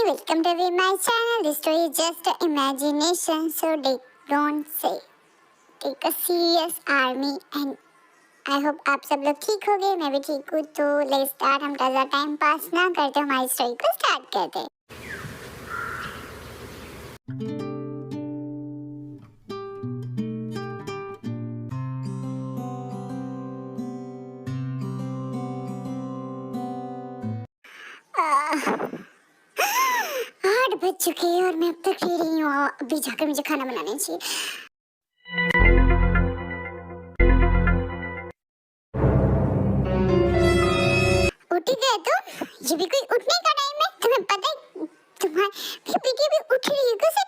welcome to my channel. This story is just an imagination, so don't say. Take a serious army and I hope आप सब लोग ठीक हो गए, मैं भी ठीक हूँ। तो लेट्स स्टार्ट। हम ज़्यादा टाइम पास ना करते, हमारी स्टोरी को स्टार्ट करते हैं। आठ बज चुके हैं और मैं अब तक फ्री नहीं हूँ। अभी जाकर मुझे खाना बनाना चाहिए। उठ गए तुम? ये भी कोई उठने का टाइम है? तुम्हें पता है तुम्हारी बेटी भी उठ रही है, उसे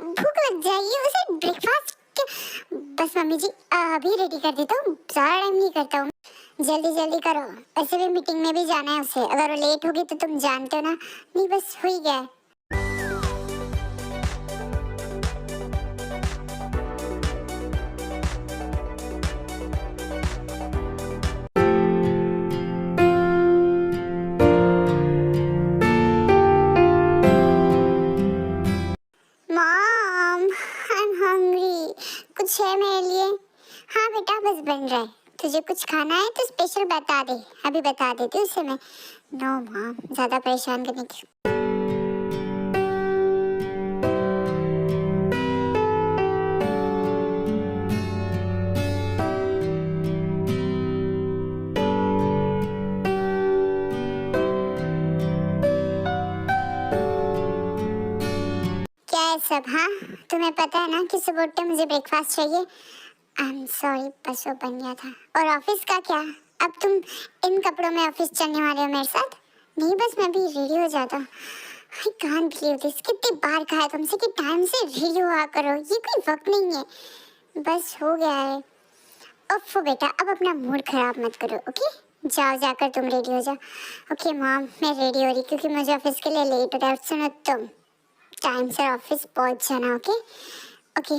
भूख लग जाएगी, उसे ब्रेकफास्ट। बस मम्मी जी अभी रेडी कर देता हूँ, ज़्यादा टाइम नहीं करता हूँ। जल्दी जल्दी करो, ऐसे भी मीटिंग में भी जाना है उसे। अगर वो लेट होगी तो तुम जानते हो ना। नहीं बस हो ही गया। मॉम आई एम हंग्री, कुछ है मेरे लिए? हाँ बेटा बस बन रहा है। तुझे कुछ खाना है तो स्पेशल बता दे, अभी बता देती हूँ उसे मैं। नो मॉम, ज़्यादा परेशान करने की। क्या है सब? हाँ तुम्हें पता है ना कि सुबह उठ के मुझे ब्रेकफास्ट चाहिए। आई एम सॉरी, बस वो बन गया था। और ऑफिस का क्या? अब तुम इन कपड़ों में ऑफिस चलने वाले हो मेरे साथ? नहीं बस मैं भी रेडी हो जाता। I can't believe this. कितनी बार कहा है तुमसे कि टाइम से रेडी हुआ करो, ये कोई वक्त नहीं है। बस हो गया है। ओफो बेटा अब अपना मूड खराब मत करो, ओके? जाओ जाकर तुम रेडी हो जाओ। ओके मॉम मैं रेडी हो रही क्योंकि मुझे ऑफिस के लिए लेट हो रहा है। सुनो तुम टाइम से ऑफिस पहुंच जाना, ओके? ओके।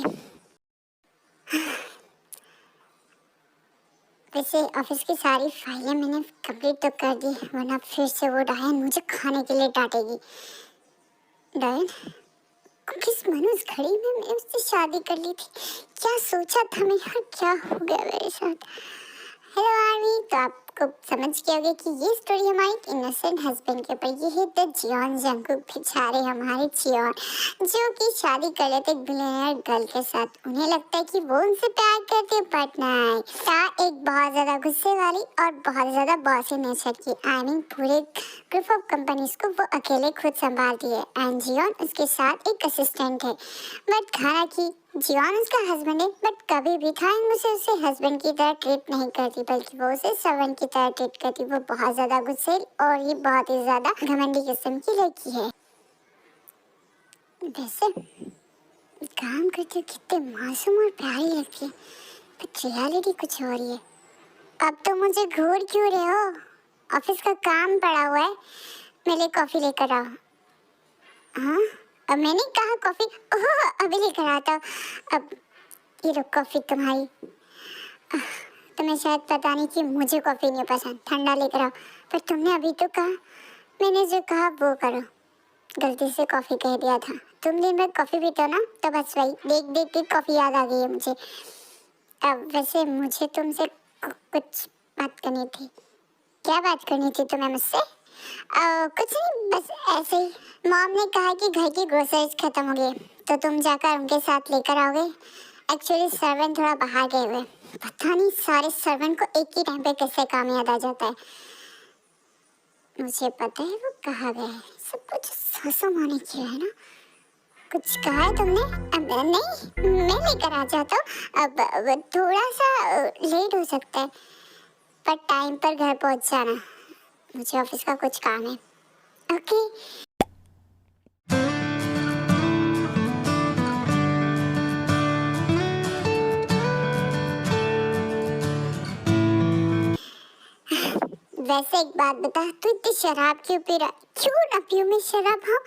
वैसे ऑफिस की सारी फाइलें मैंने कंप्लीट तो कर दी, वरना फिर से वो डायन मुझे खाने के लिए डांटेगी। डायन किस मनुष्य घड़ी में मैं उससे शादी कर ली थी? क्या सोचा था मैं, यार क्या हो गया मेरे साथ? हेलो आर्मी, तो आपको समझ गए होंगे कि ये स्टोरी हमारे इनोसेंट हस्बैंड के ऊपर। ये है द जियोन जंगकुक, बेचारे हमारे जियोन जो कि शादी कर लेते एक बिलियनर गर्ल के साथ। उन्हें लगता है कि वो उनसे प्यार करते हैं, बट नहीं। ता एक बहुत ज्यादा गुस्से वाली और बहुत ज्यादा बॉसी नेचर की। आई मीन पूरे ग्रुप ऑफ कंपनीज को वो अकेले खुद संभालती है एंड जियोन उसके साथ एक असिस्टेंट है। बट खाना की जियोन उसका हस्बैंड है, बट कभी भी थांग उसे हस्बैंड की तरह ट्रीट नहीं करती, बल्कि वो उसे सर्वेंट की तरह ट्रीट करती। वो बहुत ज्यादा गुस्से और ये बहुत ही ज्यादा घमंडी किस्म की लड़की है। वैसे काम करते कितने मासूम और प्यारी लगती है, बट रियलिटी कुछ और ही है। अब तो मुझे घूर क्यों रहे हो? ऑफिस का काम पड़ा हुआ है, मेरे लिए कॉफी लेकर आओ। हाँ अब मैंने कहा कॉफी, ओह अभी लेकर आता हूँ। अब ये लो कॉफी तुम्हारी। तुम्हें शायद पता नहीं कि मुझे कॉफी नहीं पसंद, ठंडा लेकर आओ। पर तुमने अभी तो कहा, मैंने जो कहा वो करो। गलती से कॉफी कह दिया था। तुम दिन भर कॉफी पीते हो ना, तो बस वही देख देख के कॉफी याद आ गई है मुझे। अब वैसे मुझे तुमसे कुछ बात करनी थी। क्या बात करनी थी तुम्हें मुझसे? कुछ नहीं, बस ऐसे ही। मॉम ने कहा कि घर की ग्रोसरीज खत्म हो गई, तो तुम जाकर उनके साथ लेकर आओगे। एक्चुअली सर्वेंट थोड़ा बाहर गए हुए, पता नहीं सारे सर्वेंट को एक ही टाइम पे कैसे काम याद आ जाता है। मुझे पता है वो कहाँ गए, सब कुछ सोचो माने किया है ना। कुछ कहा है तुमने? अब नहीं, मैं लेकर आ जाता हूँ। अब थोड़ा सा लेट हो सकता है, पर टाइम पर घर पहुँच जाना, मुझे ऑफिस का कुछ काम है। ओके। वैसे एक बात बता, तू इतनी शराब क्यों पी रहा? क्यों ना पीऊं मैं शराब? हाँ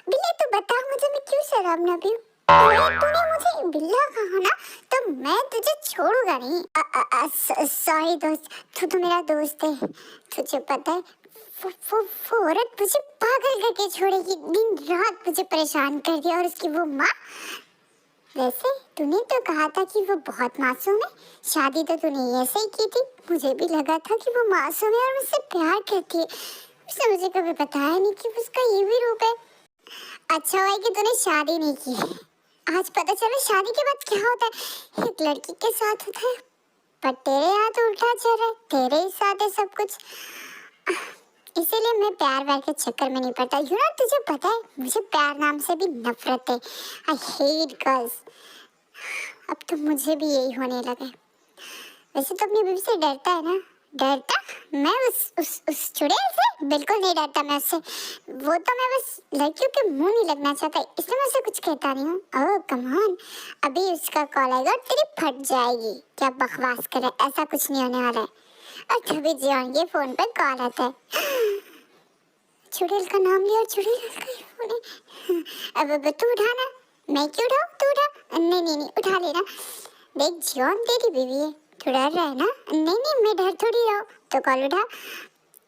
बिल्ला तू बता मुझे, मैं क्यों शराब ना पीऊं? तूने मुझे बिल्ला कहा ना, तो मैं तुझे छोड़ूंगा नहीं। सॉरी दोस्त, तू तो मेरा दोस्त है। तुझे पता है वो औरत मुझे पागल करके छोड़ेगी, दिन रात मुझे परेशान कर दिया। और उसकी वो माँ, वैसे तूने तो कहा था कि वो बहुत मासूम है, शादी तो तूने ऐसे ही की थी। मुझे भी लगा था कि वो मासूम है और मुझसे प्यार करती है। उसने मुझे कभी बताया नहीं कि उसका ये भी रूप है। अच्छा हुआ कि तूने शादी नहीं की। आज पता चला शादी के बाद क्या होता है, एक लड़की के साथ होता है, पर तेरे यहाँ तो उल्टा चल रहा है, तेरे ही साथ है सब कुछ। इसीलिए मैं प्यार व्यार के चक्कर में नहीं पड़ता। यू नो, तुझे पता है मुझे प्यार नाम से भी नफरत है। I hate girls. अब तो मुझे भी यही होने लगा है। वैसे तो अपनी बीवी से डरता है ना? डरता? मैं उस चुड़ैल से बिल्कुल नहीं डरता। मैं उससे, वो तो मैं बस लड़कियों के मुंह नहीं लगना चाहता, इसलिए मैं उसे कुछ कहता नहीं हूँ। ओह कम ऑन, अभी उसका कॉल आएगा और तेरी फट जाएगी। क्या बकवास करे, ऐसा कुछ नहीं होने वाला है। और तभी जियोन के फोन पर कॉल आता है। चुड़ैल का नाम लिया और चुड़ैल का फोन है। अब तू उठाना। मैं क्यों उठाऊं? तू उठा। नहीं, उठा लेना। देख जियोन, तेरी बीवी है, तू डर रहा है ना? नहीं, मैं डर थोड़ी रहा हूँ। तो कॉल उठा।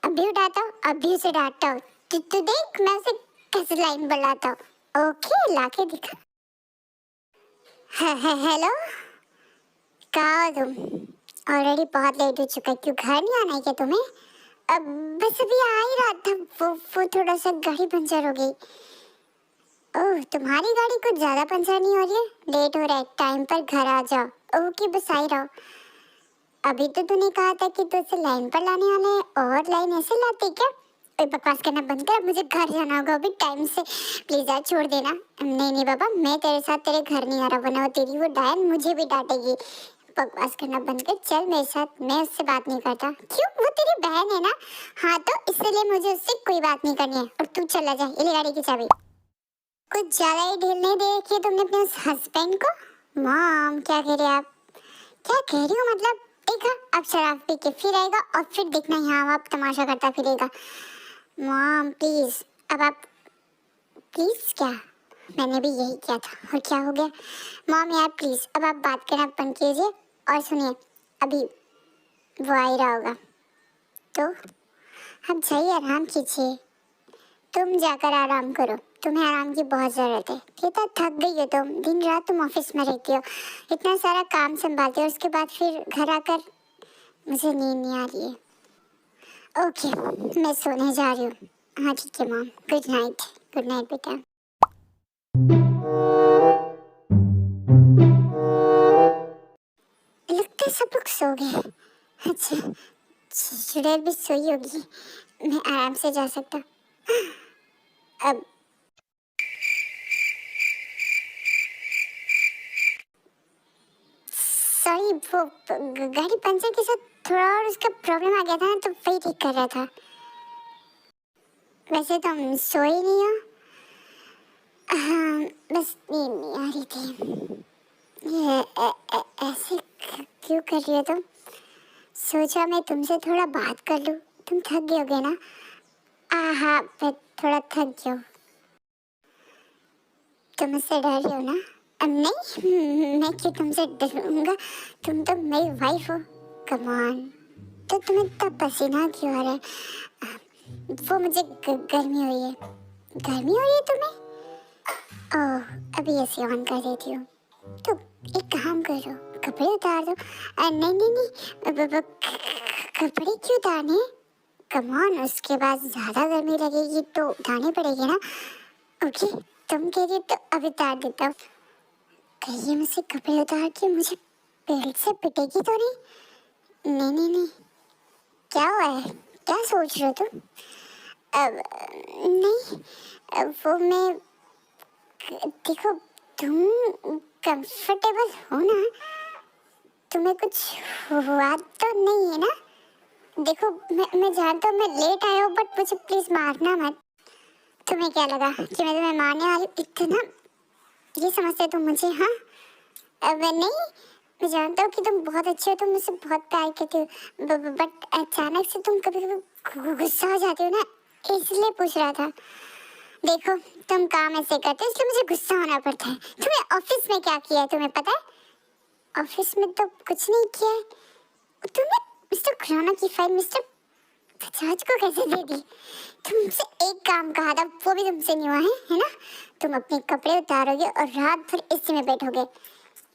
अभी उठाता हूँ, अभी उसे डांटता हूँ। तू देख मैं उसे कैसे लाइन बुलाता हूँ। ओके, लाके दिखा। हेलो, कहाँ हो तुम? ऑलरेडी बहुत लेट हो चुका है। क्यों, घर नहीं आना है क्या तुम्हें? अब बस अभी आ ही रहा था। वो थोड़ा सा गाड़ी पंचर हो गई। ओह, तुम्हारी गाड़ी कुछ ज्यादा पंचर नहीं हो रही है? लेट हो रहा है, टाइम पर घर आ जाओ। ओके, बस आ ही रहो। अभी तो तूने कहा था कि तू उसे लाइन पर लाने वाला है, और लाइन ऐसे लाते क्या? ओए बकवास करना बंद कर, मुझे घर जाना होगा अभी टाइम से। प्लीज यार छोड़ देना। नहीं बाबा, मैं तेरे साथ तेरे घर नहीं आ रहा, वरना वो तेरी वो डायन मुझे भी डांटेगी। बकवास करना बंद कर, चल मेरे साथ। मैं उससे बात नहीं करता। क्यों, वो तेरी बहन है ना? हाँ, तो इसलिए मुझे उससे कोई बात नहीं करनी है। और तू चला जा, ये ले गाड़ी की चाबी। कुछ ज्यादा ही ढील नहीं दे रखी है तुमने अपने उस हस्बैंड को। मॉम, क्या कह रहे आप? क्या कह रही हो मतलब? देखा, अब शराब पी के फिर आएगा और फिर देखना यहाँ वहाँ तमाशा करता फिरेगा। मॉम प्लीज, अब आप प्लीज। क्या, मैंने भी यही किया था और क्या हो गया? मॉम यार प्लीज, अब आप बात करना बंद कीजिए और सुनिए, अभी वो आ ही रहा होगा, तो आप जाइए, आराम कीजिए। तुम जाकर आराम करो, तुम्हें आराम की बहुत जरूरत है। तो थक गई हो तुम, दिन रात तुम ऑफिस में रहती हो, इतना सारा काम संभालती हो, उसके बाद फिर घर आकर मुझे नींद नहीं आ रही है। ओके, मैं सोने जा रही हूँ। हाँ ठीक है mom, good night. Good night बेटा। लगता है सब लोग सो गए। अच्छा, चुड़ैल भी सोई होगी, मैं आराम से जा सकता। अब सॉरी, वो गाड़ी पंचर के साथ थोड़ा और उसका प्रॉब्लम आ गया था ना, तो वही ठीक कर रहा था। वैसे तो हम सोए नहीं हो। हाँ, बस नींद नहीं आ रही थी। ये ऐसे क्यों कर रही हो तुम? सोचा मैं तुमसे थोड़ा बात कर लूँ। तुम थक गए होगे ना? हाँ, मैं थोड़ा थक गया हूँ। तुम मुझसे डर रही हो ना? नहीं, मैं क्यों तुमसे डरूंगा? तुम तो मेरी वाइफ हो। Come on. तो तुम्हें इतना पसीना क्यों आ रहा है? वो मुझे गर्मी हुई है। गर्मी हो रही है तुम्हें? ओह, अभी ऐसे ऑन कर देती हूँ। तो एक काम करो, कपड़े उतार दो। नहीं, कपड़े क्यों उतारने? कम ऑन, उसके बाद ज्यादा गर्मी लगेगी तो उतारने पड़ेगी ना। ओके, तुम कह रही हो तो अभी उतार देता हूँ। कहिए मुझसे कपड़े उतार के मुझे पेट से पिटेगी तो नहीं? नहीं, क्या हुआ है? क्या सोच रहे हो तुम? अब नहीं, वो मैं, देखो तुम कंफर्टेबल हो ना? तुम्हें कुछ हुआ तो नहीं है ना? देखो मैं जानता हूँ मैं लेट आया हूँ, बट मुझे प्लीज मारना मत। तुम्हें क्या लगा कि मैं तुम्हें मारने वाली? इतना ये समझते तुम मुझे? हाँ, अब नहीं, मैं जानता हूँ कि तुम बहुत अच्छे हो, तुम मुझसे बहुत प्यार करती हो, बट अचानक से तुम कभी कभी गुस्सा हो जाती हो ना, इसलिए पूछ रहा था। देखो, तुम काम ऐसे करते हो इसलिए मुझे गुस्सा होना पड़ता है। तुमने ऑफिस में क्या किया है तुम्हें पता है? ऑफिस में तो कुछ नहीं किया है। तुमने मिस्टर खुराना की फाइल, मिस्टर 50 को कैसे दे दी? तुमसे एक काम कहा था, वो भी तुमसे नहीं हुआ है ना? तुम अपने कपड़े उतारोगे और रात भर इसी में बैठोगे।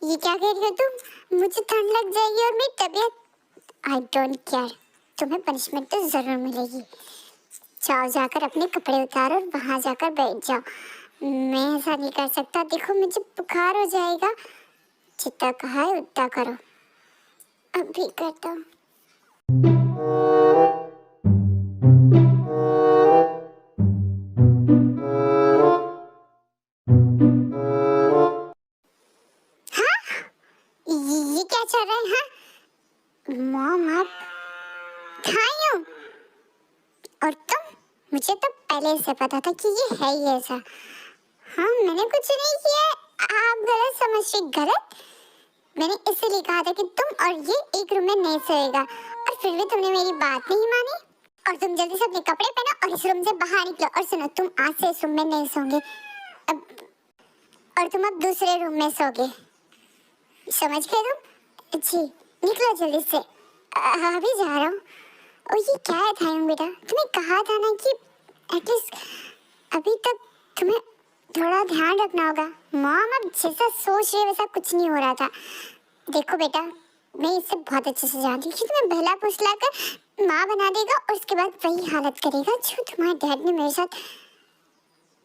ये क्या कह रही हो तुम? मुझे ठंड लग जाएगी और मेरी तबीयत। आई डोंट केयर, तुम्हें पनिशमेंट तो जरूर मिलेगी। जाओ, जाकर अपने कपड़े उतारो और वहां जाकर बैठ जाओ। मैं ऐसा नहीं कर सकता, देखो मुझे बुखार हो जाएगा। जितना कहा है उतना करो। अभी करता हूँ। ये क्या चल रहा है? हाँ मॉम, आप कहाँ हो? और तुम? मुझे तो पहले से पता था कि ये है ही ऐसा। हाँ, मैंने कुछ नहीं किया, आप गलत समझ रही। गलत? मैंने इसीलिए कहा था कि तुम और ये एक रूम में नहीं सोएगा, और फिर भी तुमने मेरी बात नहीं मानी। और तुम जल्दी से अपने कपड़े पहनो और इस रूम से बाहर निकलो। और सुनो, तुम आज से इस रूम में नहीं सोओगे अब, और तुम अब दूसरे रूम में सोओगे। समझ गए तुम? जी, निकलो जल्दी से। अभी जा रहा हूँ। और ये क्या है थायम बेटा, तुम्हें कहा था ना कि एटलीस्ट अभी तक तुम्हें थोड़ा ध्यान रखना होगा। मॉम अब जैसा सोच रही है वैसा कुछ नहीं हो रहा था। देखो बेटा, मैं इसे बहुत अच्छे से जानती हूँ कि तुम्हें बहला फुसला कर माँ बना देगा और उसके बाद वही हालत करेगा जो तुम्हारे डैड ने मेरे साथ।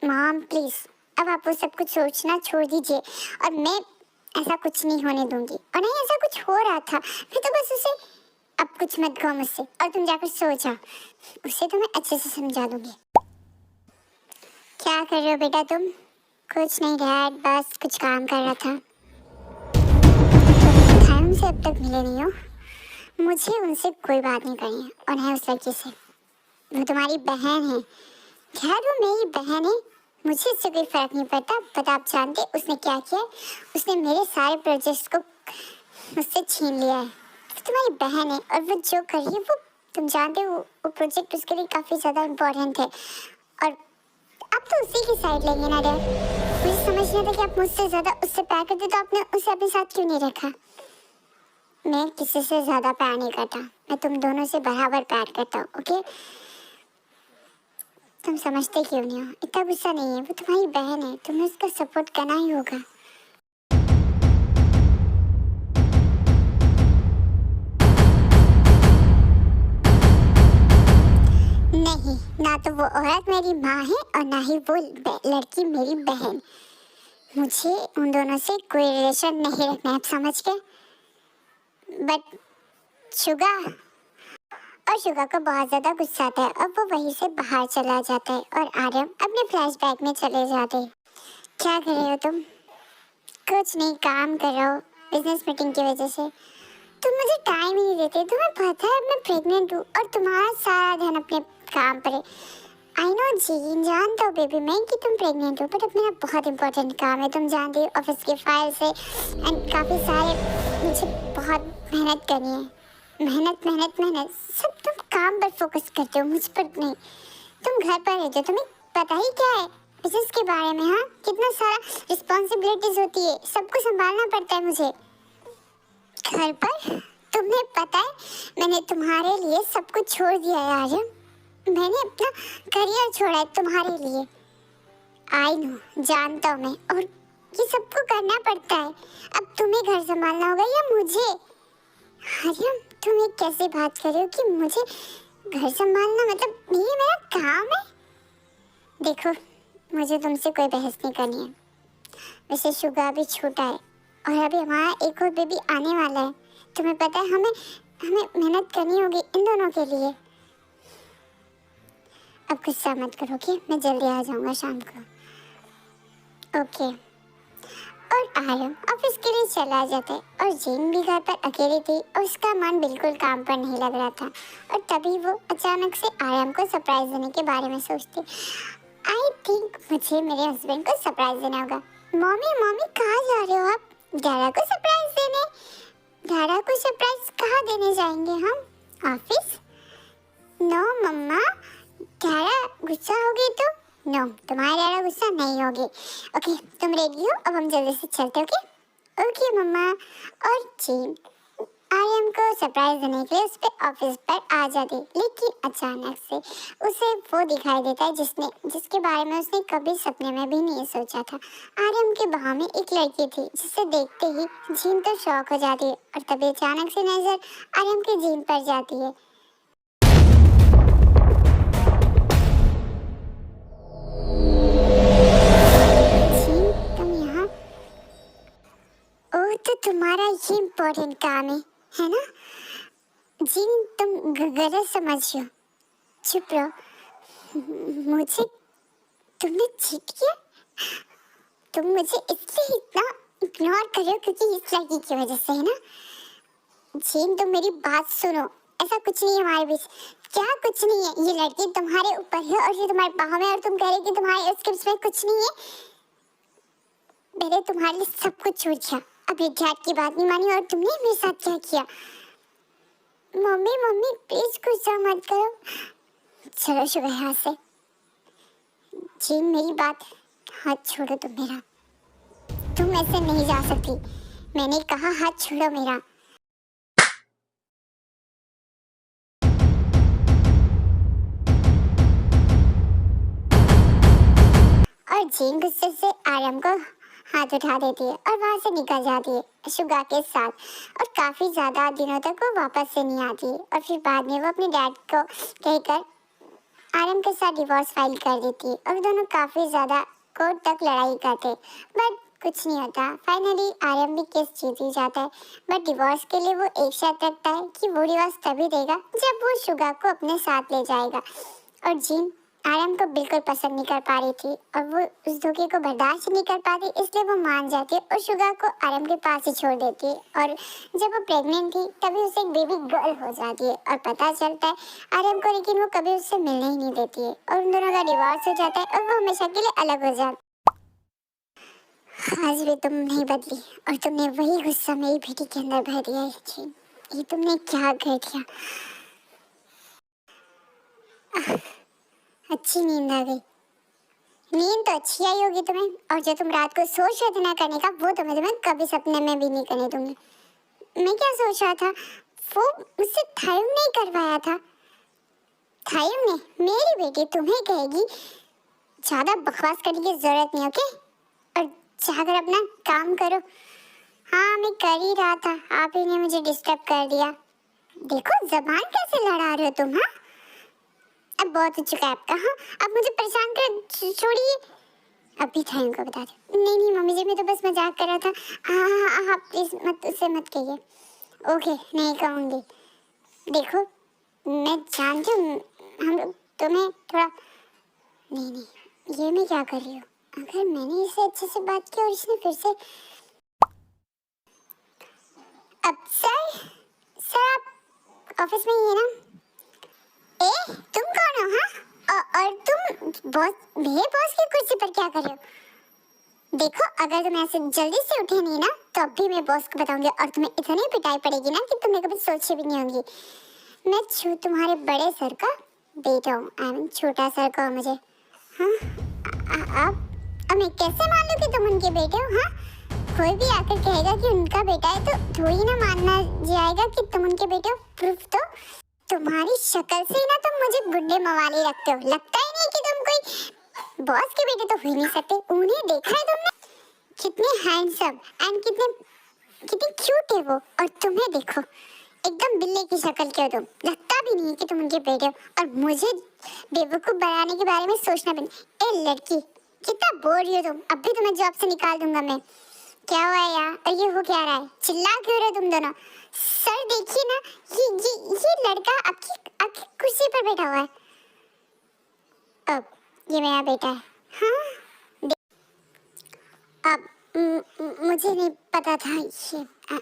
मॉम प्लीज, अब आप वो सब कुछ सोचना छोड़ दीजिए, और मैं ऐसा कुछ नहीं होने दूंगी। और नहीं, ऐसा कुछ हो रहा था, मैं तो बस उसे। अब कुछ मत कहो मुझसे, और तुम जाकर सो जाओ। उसे तो मैं अच्छे से समझा दूंगी। क्या कर रहे हो बेटा तुम? कुछ नहीं डैड, बस कुछ काम कर रहा था। टाइम से अब तक मिले नहीं हो। मुझे उनसे कोई बात नहीं करनी है, और नहीं उस लड़की से। वो तुम्हारी बहन है। खैर, वो मेरी बहन है, मुझे इससे कोई फर्क नहीं पड़ता। बट आप जानते उसने क्या किया? उसने मेरे सारे प्रोजेक्ट्स को मुझसे छीन लिया है। वो तुम्हारी बहन है, और वो जो कर रही है वो तुम जानते हो, वो प्रोजेक्ट उसके लिए काफ़ी ज़्यादा इम्पोर्टेंट है। और आप तो उसी की साइड लेंगे ना डैड? मुझे समझ नहीं आता कि आप मुझसे ज़्यादा उससे प्यार करते, तो आपने उसे अपने साथ क्यों नहीं रखा? मैं किसी से ज़्यादा प्यार नहीं करता, मैं तुम दोनों से बराबर प्यार करता हूँ, ओके? तुम समझते क्यों नहीं हो? इतना गुस्सा नहीं है, वो तुम्हारी बहन है, तुम्हें उसका सपोर्ट करना ही होगा। नहीं, ना तो वो औरत मेरी माँ है और ना ही वो लड़की मेरी बहन। मुझे उन दोनों से कोई रिलेशन नहीं रखना है, आप समझ गए? बट शुगा, और शुगा को बहुत ज़्यादा गुस्सा आता है, और वो वहीं से बाहर चला जाता है, और आर्यन अपने फ्लैशबैक में चले जाते हैं। क्या कर रहे हो तुम? कुछ नहीं, काम कर रहा हूँ बिजनेस मीटिंग की वजह से। तुम मुझे टाइम ही नहीं देते। तुम्हें पता है मैं प्रेग्नेंट हूँ, और तुम्हारा सारा ध्यान अपने काम पर है। आई नो जी, जानता हूँ बेबी मैं कि तुम प्रेग्नेंट हो, बट अब मेरा बहुत इंपॉर्टेंट काम है, तुम जानती हो, ऑफिस के फाइल से एंड काफ़ी सारे, मुझे बहुत मेहनत करनी है। मेहनत मेहनत मेहनत, सब तुम काम पर फोकस करते हो, मुझ पर नहीं। तुम घर पर रहते हो, तुम्हें पता ही क्या है बिजनेस के बारे में? हाँ, कितना सारा रिस्पॉन्सिबिलिटीज होती है, सबको संभालना पड़ता है मुझे। घर पर तुम्हें पता है मैंने तुम्हारे लिए सब कुछ छोड़ दिया है आर्यन। मैंने अपना करियर छोड़ा है तुम्हारे लिए। आई नो, जानता हूँ मैं, और ये सबको करना पड़ता है। अब तुम्हें घर संभालना होगा या मुझे? आर्यन, तुम ये कैसे बात कर रहे हो कि मुझे घर संभालना, मतलब ये मेरा काम है? देखो, मुझे तुमसे कोई बहस नहीं करनी है। वैसे शुगा भी छोटा है, और अभी हमारा एक और बेबी आने वाला है। तुम्हें पता है हमें मेहनत करनी होगी इन दोनों के लिए। अब गुस्सा मत करो, ओके? मैं जल्दी आ जाऊंगा शाम को, ओके? और आर्यन ऑफिस के लिए चला जाता है, और जीन भी घर पर अकेली थी, और उसका मन बिल्कुल काम पर नहीं लग रहा था। और तभी वो अचानक से आर्यन को सरप्राइज देने के बारे में सोचती। आई थिंक मुझे मेरे हस्बैंड को सरप्राइज देना होगा। मम्मी मम्मी, कहाँ जा रहे हो आप? डैडा को सरप्राइज देने? डैडा को सरप्राइज कहाँ देने जाएंगे हम? ऑफिस? नो मम्मा, डैडा गुस्सा होगी तो? नो, तुम्हारे डैडा गुस्सा नहीं होगी। ओके, तुम रेडी हो? अब हम जल्दी से चलते, ओके? ओके मम्मा। और जीन, आर्यन को सरप्राइज देने के लिए उस पे ऑफिस पर आ जाती, लेकिन अचानक से उसे वो दिखाई देता है जिसके बारे में उसने कभी सपने में भी नहीं सोचा था। आर्यन के बाहों में एक लड़की थी जिसे देखते ही जीन तो शॉक हो जाती है और तभी अचानक से नजर आर्यन की जीन पर जाती है। जीन, तुम यहाँ? ओह, तो तुम्हारा ये इम्पोर्टेंट काम है ना? जीन, तुम गलत समझ रही हो। चुप रहो। मुझे तुमने चीट किया? तुम मुझे इसलिए इतना इग्नोर कर रहे हो क्योंकि इस लड़की की वजह से, है ना? जीन, तुम मेरी बात सुनो। ऐसा कुछ नहीं है हमारे बीच। क्या कुछ नहीं है? ये लड़की तुम्हारे ऊपर है और ये तुम्हारे बाहों में, और तुम कह रहे हो कि तुम्हारे उसके बीच में कुछ नहीं है। मैंने तुम्हारे लिए सब कुछ छोड़ दिया, अपने डैड की बात नहीं मानी, और तुमने मेरे साथ क्या किया? मम्मी मम्मी प्लीज गुस्सा मत करो। चलो शुभ, यहाँ से। जीन, मेरी बात, हाथ छोड़ो तुम मेरा। तुम ऐसे नहीं जा सकती। मैंने कहा हाथ छोड़ो मेरा। और जीन गुस्से से आर्यन को हाथ उठा देती है और वहां से निकल जाती है शुगा के साथ, और काफी ज्यादा दिनों तक वो वापस से नहीं आती। और फिर बाद में वो अपने डैड को कहकर आर्यन के साथ डिवोर्स फाइल कर देती है और दोनों काफी ज्यादा कोर्ट तक लड़ाई करते, बट कुछ नहीं होता। फाइनली आर्यन भी केस जीत ही जाता है, बट डिवोर्स के लिए वो एक शर्त रखता है कि वो डिवोर्स तभी देगा जब वो शुगा को अपने साथ ले जाएगा। और जीन आर्यन को बिल्कुल पसंद नहीं कर पा रही थी और वो उस धोखे को बर्दाश्त नहीं कर पाती, इसलिए वो मान जाती है और शुगा को आर्यन के पास ही छोड़ देती है। और जब वो प्रेग्नेंट थी तभी उसे एक बेबी गर्ल हो जाती है और पता चलता है आर्यन को, लेकिन वो कभी उससे मिलने ही नहीं देती है और उन दोनों का डिवोर्स हो जाता है और वो हमेशा के लिए अलग हो जाता है। आज भी तुम नहीं बदली और तुमने वही गुस्सा मेरी बेटी के अंदर भर दिया है। ये तुमने क्या कर दिया? अच्छी नींद आ गई। नींद तो अच्छी आई होगी तुम्हें, और जो तुम रात को सोच रहे थे ना करने का, वो तुम्हें कभी सपने में भी नहीं करने दूंगी। मैं क्या सोच रहा था, वो मुझसे थायम नहीं करवाया था। थायम ने? मेरी बेटी तुम्हें कहेगी ज्यादा बकवास करने की जरूरत नहीं, ओके? और जाकर अपना काम करो। हाँ, मैं कर ही रहा था, आप ही ने मुझे डिस्टर्ब कर दिया। देखो जबान कैसे लड़ा रहे हो तुम। हाँ, अब बहुत हो चुका है आपका। हाँ, अब मुझे परेशान कर छोड़िए। अभी था उनको बता दो। नहीं नहीं मम्मी जी, मैं तो बस मजाक कर रहा था। हाँ हाँ हाँ हाँ, प्लीज मत, उससे मत कहिए। ओके, नहीं कहूँगी। देखो मैं जानती हूँ हम लोग तुम्हें थोड़ा, नहीं नहीं, ये मैं क्या कर रही हूँ? अगर मैंने इससे अच्छे से बात की और इसने फिर से, अब सर आप ऑफिस में ही है ना? ए, तुम कौन हो? हाँ, और तुम बॉस, मेरे बॉस की कुर्सी पर क्या कर रहे हो? देखो अगर तुम ऐसे जल्दी से उठे नहीं ना तो अभी मैं बॉस को बताऊंगी और तुम्हें इतनी पिटाई पड़ेगी ना कि तुमने कभी सोची भी नहीं होगी। मैं तुम्हारे बड़े सर का बेटा हूँ, आई मीन छोटा सर का मुझे। हाँ, अब मैं कैसे मान लूँ कि तुम उनके बेटे हो? हाँ, कोई भी आकर कहेगा कि उनका बेटा है तो थोड़ी ना मानना जाएगा कि तुम उनके बेटे हो। प्रूफ तो तुम्हारी शक्ल से ही ना तुम मुझे बुड्ढे मवाली लगते हो। लगता ही नहीं कि तुम कोई बॉस के बेटे तो हो ही नहीं सकते। उन्हें देखा है तुमने? कितने हैंडसम एंड कितने क्यूट है वो, और तुम्हें देखो एकदम बिल्ली की शक्ल के हो तुम। लगता भी नहीं कि तुम उनके बेटे हो, और मुझे बेवकूफ बनाने के बारे में सोचना भी नहीं। ए लड़की, कितना बोल रही हो तुम? अब भी तुम्हें जॉब से निकाल दूंगा मैं। क्या हुआ यार? और ये हो क्या रहा है? चिल्ला क्यों रहे तुम दोनों? सर देखिए ना, ये लड़का आपकी कुर्सी पर बैठा हुआ है। अब ये मेरा बेटा है। हाँ, अब मुझे नहीं पता था ये।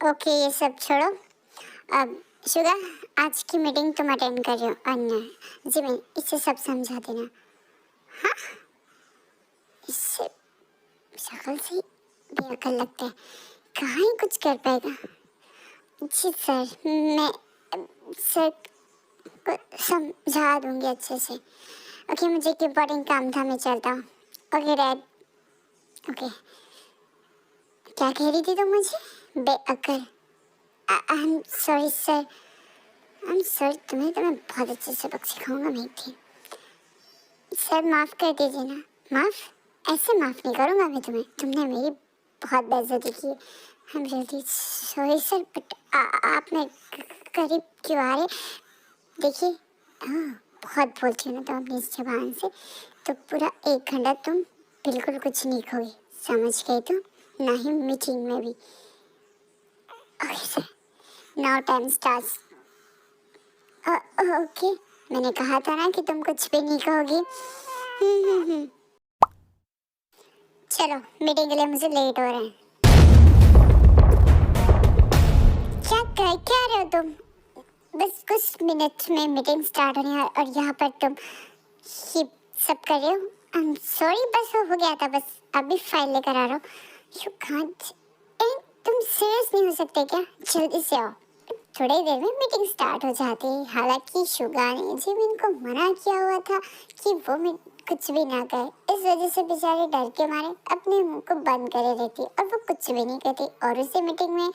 ओके, ये सब छोड़ो। अब शुगा, आज की मीटिंग तुम अटेंड कर रहे हो। अन्य जी, मैं इससे सब समझा देना। हाँ, इससे शक्ल से बेअकल लगता है, कहाँ ही कुछ कर पाएगा। जी सर, मैं सर को समझा दूंगी अच्छे से। ओके, मुझे एक इम्पोर्टेंट काम था, मैं चलता हूँ। Okay dad. ओके, क्या कह रही थी तुम मुझे? बेअकल? I am sorry sir, I am sorry. तुम्हें तो मैं बहुत अच्छे सबक सिखाऊंगा मीठी। सर माफ कर दीजिए ना। माफ? ऐसे माफ नहीं करूंगा मैं तुम्हें, तुमने मेरी बहुत बेइज्जती की। I am really sorry sir, but आप में करीब क्यों आ रहे? देखिए, बहुत बोलती हूँ ना तुम अपनी इस जबान से, तो पूरा 1 घंटा तुम बिल्कुल कुछ नहीं खोगी, समझ गई तुम? ना ही मीटिंग में भी। Okay sir, now time starts. Okay, मैंने कहा था ना कि तुम कुछ भी नहीं कहोगी। हम्म। चलो, मीटिंग के लिए मुझे लेट हो रहे हैं। क्या रहे हो तुम? बस कुछ मिनट में मीटिंग स्टार्ट होनी है और यहाँ पर तुम ये सब कर रहे हो। आई एम सॉरी, बस हो गया था, बस अभी फाइल लेकर आ रहा हूँ। You can't. तुम सीरियस नहीं हो सकते क्या? जल्दी से आओ, थोड़ी देर में मीटिंग स्टार्ट हो जाती है। हालांकि शुगा ने जिमिन को मना किया हुआ था कि वो कुछ भी ना करे, इस वजह से बेचारी डर के मारे अपने मुंह को बंद करे रहती और वो कुछ भी नहीं कहती। और उसी मीटिंग में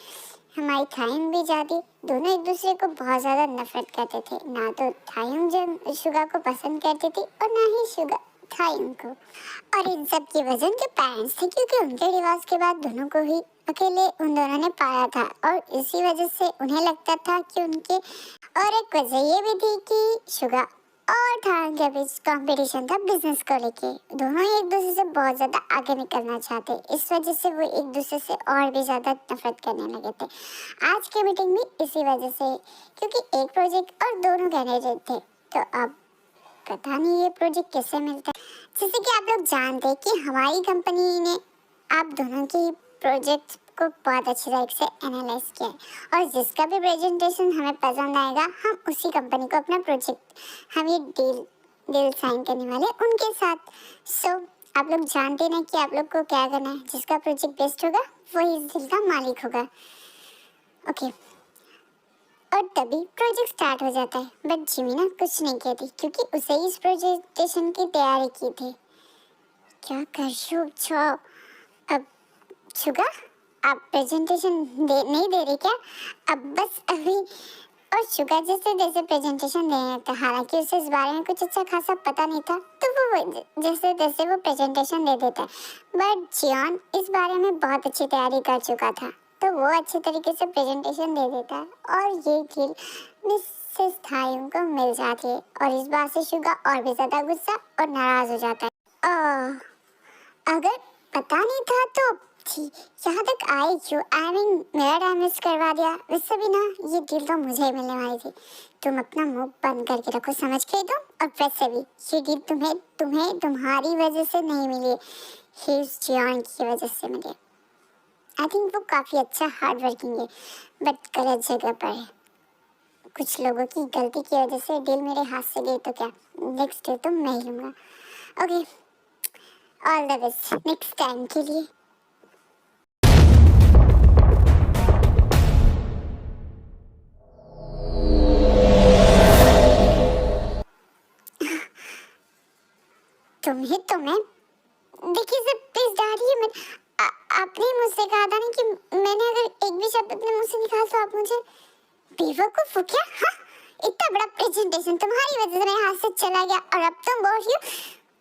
हमारी थाइम भी जाती। दोनों एक दूसरे को बहुत ज्यादा नफरत करते थे। ना तो थाइम जो शुगा को पसंद करती थी और ना ही शुगा थाइम को। और इन सब की वजह उनके पेरेंट्स थे, क्योंकि उनके डिवोर्स के बाद दोनों को ही अकेले उन दोनों ने पाया था और इसी वजह से उन्हें लगता था कि उनके। और एक वजह ये भी थी कि शुगा और थाइम के बीच कंपटीशन था बिजनेस को लेके। दोनों ही एक दूसरे से बहुत ज्यादा आगे निकलना चाहते, इस वजह से वो एक दूसरे से और भी ज्यादा नफरत करने लगे थे। आज की मीटिंग भी इसी वजह से, क्योंकि एक प्रोजेक्ट और दोनों कैंडिडेट थे। तो अब पता नहीं ये प्रोजेक्ट कैसे मिलता है। जैसे कि आप लोग जानते हैं कि हमारी कंपनी ने आप दोनों की प्रोजेक्ट को बहुत अच्छी तरीके से एनालाइज किया है और जिसका भी प्रेजेंटेशन हमें पसंद आएगा, हम उसी कंपनी को अपना प्रोजेक्ट, हम ये डील साइन करने वाले उनके साथ। सो आप लोग जानते ना कि आप लोग को क्या करना है। जिसका प्रोजेक्ट बेस्ट होगा वही इस डील का मालिक होगा। ओके, और तभी प्रोजेक्ट स्टार्ट हो जाता है। बट जिमिना कुछ नहीं कहती, क्योंकि उसे इस प्रेजेंटेशन की तैयारी की थी। क्या कर रही हो छो? अब शुगा, आप प्रेजेंटेशन नहीं दे रही क्या? अब बस अभी। और शुगा जैसे जैसे प्रेजेंटेशन दे रहा था, हालांकि उसे इस बारे में कुछ अच्छा खासा पता नहीं था, तो वो जैसे जैसे वो प्रेजेंटेशन दे देता। बट जियोन इस बारे में बहुत अच्छी तैयारी कर चुका था, तो वो अच्छे तरीके से प्रेजेंटेशन दे देता है और ये डील मिसेस थायुन को मिल जाती है। और इस बात से शुगा और भी ज्यादा गुस्सा और नाराज हो जाता है। अगर पता नहीं था तो यहाँ तक आई क्यों? आई मीन मेरा टाइम वेस्ट करवा दिया। वैसे भी ना ये डील तो मुझे ही मिलने वाली थी। तुम अपना मुंह बंद करके रखो, समझ गई तुम? और वैसे भी ये डील तुम्हें तुम्हें तुम्हारी वजह से नहीं मिली, जियोन की वजह से मिली। आई थिंक वो काफ़ी अच्छा हार्ड वर्किंग है, बट गलत जगह पर है। कुछ लोगों की गलती की वजह से डील मेरे हाथ से गई तो क्या, नेक्स्ट डे तो मैं ही लूँगा। Okay, all the best next time के लिए। तुम्हें तो मैं देखिए सर, प्लीज डालिए। मैं आपने मुझसे कहा था ना कि मैंने अगर एक भी शब्द अपने मुंह से निकाला तो आप मुझे बेवकूफ हो क्या? हाँ, इतना बड़ा प्रेजेंटेशन तुम्हारी वजह से मेरे हाथ से चला गया और अब तुम बोल रही हो?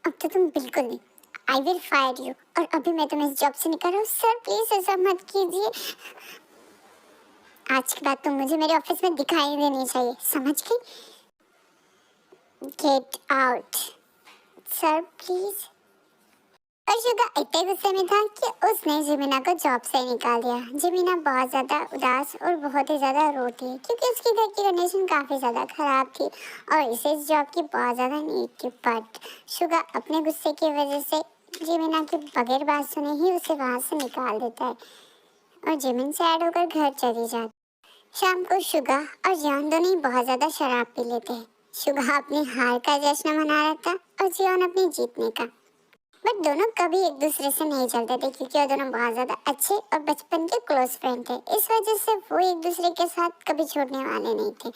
अब तो तुम बिल्कुल नहीं। आई विल फायर यू और अभी मैं तुम्हें इस जॉब से निकाल रहा हूँ। सर प्लीज ऐसा मत कीजिए। आज के बाद तुम मुझे मेरे ऑफिस में दिखाई देनी चाहिए, समझ गई? Get out sir please. और शुगा इतने गुस्से में था कि उसने जिमिना को जॉब से निकाल दिया। जिमिना बहुत ज़्यादा उदास और बहुत ही ज़्यादा रोती है, क्योंकि उसके घर की कंडीशन काफ़ी ज़्यादा ख़राब थी और इसे इस जॉब की बहुत ज़्यादा नीड थी। बट शुगा अपने गुस्से की वजह से जिमिना के बगैर बात सुने ही उसे वहाँ से निकाल देता है और जिमिन सैड होकर घर चली जाती। शाम को शुगा और जियोन दोनों ही बहुत ज़्यादा शराब पी लेते हैं। शुगा अपनी हार का जश्न मना रहा था और जियोन अपनी जीतने का। बट दोनों कभी एक दूसरे से नहीं चलते थे, क्योंकि वो दोनों बहुत ज्यादा अच्छे और बचपन के क्लोज फ्रेंड थे। इस वजह से वो एक दूसरे के साथ कभी छोड़ने वाले नहीं थे।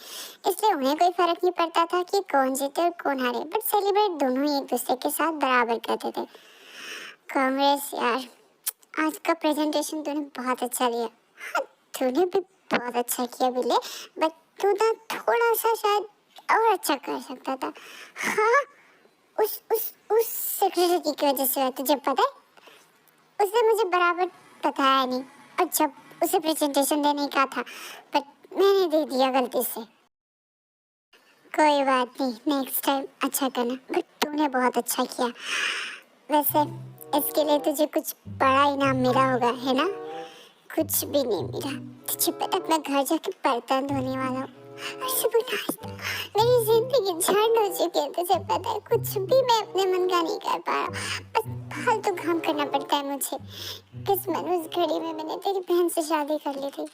इसलिए उन्हें कोई फर्क नहीं पड़ता था कि कौन जीते और कौन हारे, बट सेलिब्रेट दोनों ही एक दूसरे के साथ बराबर करते थे। कांग्रेस यार, आज का प्रेजेंटेशन तूने बहुत अच्छा दिया। हाँ, तूने भी बहुत अच्छा किया बिल्ले, बट तू ना थोड़ा सा शायद और अच्छा कर सकता था। हाँ, उस सेक्रेटरी की वजह से, तुझे पता है उसने मुझे बराबर बताया नहीं, और जब उसे प्रेजेंटेशन देने का था बट मैंने दे दिया गलती से। कोई बात नहीं, नेक्स्ट टाइम अच्छा करना, बट तूने बहुत अच्छा किया। वैसे इसके लिए तुझे कुछ बड़ा इनाम मिला होगा, है ना? कुछ भी नहीं मिला, तुझे पता मैं घर जाके बर्तन धोने वाला हूँ। मेरी जिंदगी झंड हो चुकी है, तुझे पता है, कुछ भी मैं अपने मन का नहीं कर पा रहा, बस फालतू काम करना पड़ता है मुझे। किस्मत उस घड़ी में मैंने तेरी बहन से शादी कर ली थी।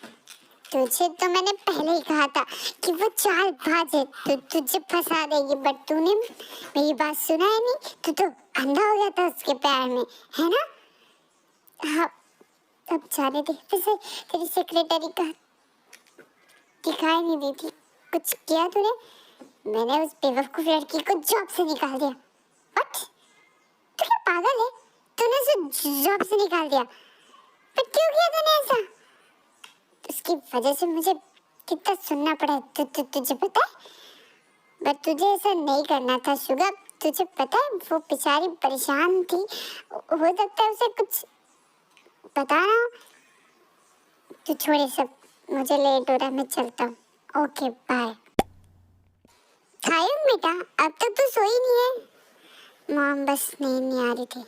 तुझे तो मैंने पहले ही कहा था कि वो चालबाज है, तुझे फंसा देगी, बट तूने मेरी बात सुना ही नहीं। तू तो अंधा हो गया था उसके प्यार में, है ना? हाँ, अब जाने दे। वैसे तेरी सेक्रेटरी का दिखाई नहीं दी थी, कुछ किया तूने? मैंने उस बेवकूफ लड़की को जॉब से निकाल दिया। व्हाट? तू क्या पागल है? तूने उसे जॉब से निकाल दिया? पर क्यों किया तूने ऐसा? उसकी वजह से मुझे कितना सुनना पड़ा, तुझे पता है? बट तुझे ऐसा नहीं करना था शुगा, तुझे पता है वो बेचारी परेशान थी, हो सकता है उसे कुछ बताना। तू छोड़ सब, मुझे लेट हो रहा है, मैं चलता हूँ। Okay bye. थायम बेटा, अब तक तो सोई नहीं है। मॉम, बस नींद नहीं आ रही थी।